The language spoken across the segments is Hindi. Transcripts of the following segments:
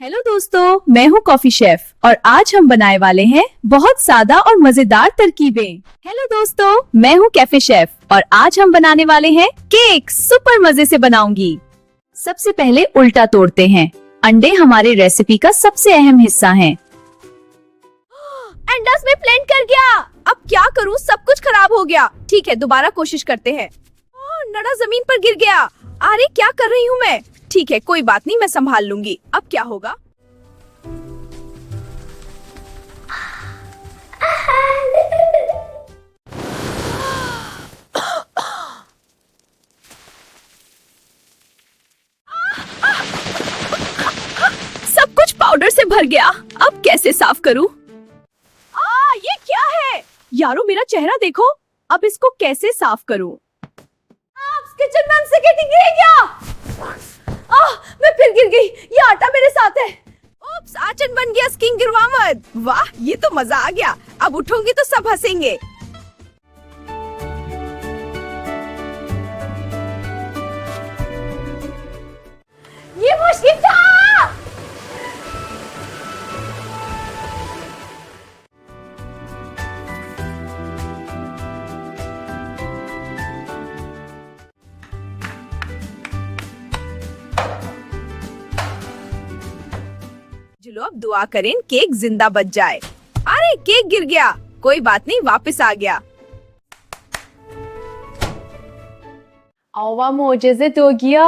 हेलो दोस्तों, मैं हूँ कॉफी शेफ और आज हम बनाने वाले हैं बहुत सादा और मजेदार तरकीबें। हेलो दोस्तों, मैं हूँ कैफे शेफ और आज हम बनाने वाले हैं केक। सुपर मजे से बनाऊंगी। सबसे पहले उल्टा तोड़ते हैं। अंडे हमारे रेसिपी का सबसे अहम हिस्सा हैं। अंडास में प्लेंट कर गया। अब क्या करूँ, सब कुछ खराब हो गया। ठीक है, दोबारा कोशिश करते हैं। नड़ा जमीन पर गिर गया। अरे क्या कर रही हूँ मैं। ठीक है, कोई बात नहीं, मैं संभाल लूंगी। अब क्या होगा। सब कुछ पाउडर से भर गया। अब कैसे साफ करूँ। ये क्या है यारो, मेरा चेहरा देखो। अब इसको कैसे साफ करूं। किचन में से गिर गया। मैं फिर गिर गई। ये आटा मेरे साथ है। ओप्स, आचन बन गया। स्किन गिरवा मत। वाह, ये तो मजा आ गया। अब उठूंगी तो सब हंसेंगे। ये मुश्किल था। चलो अब दुआ करें केक जिंदा बच जाए। अरे केक गिर गया। कोई बात नहीं, वापस आ गया। आवा मोजेज़े तो गया।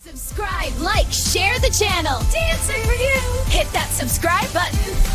Subscribe, like, share the channel. Dancing for you. Hit that subscribe button.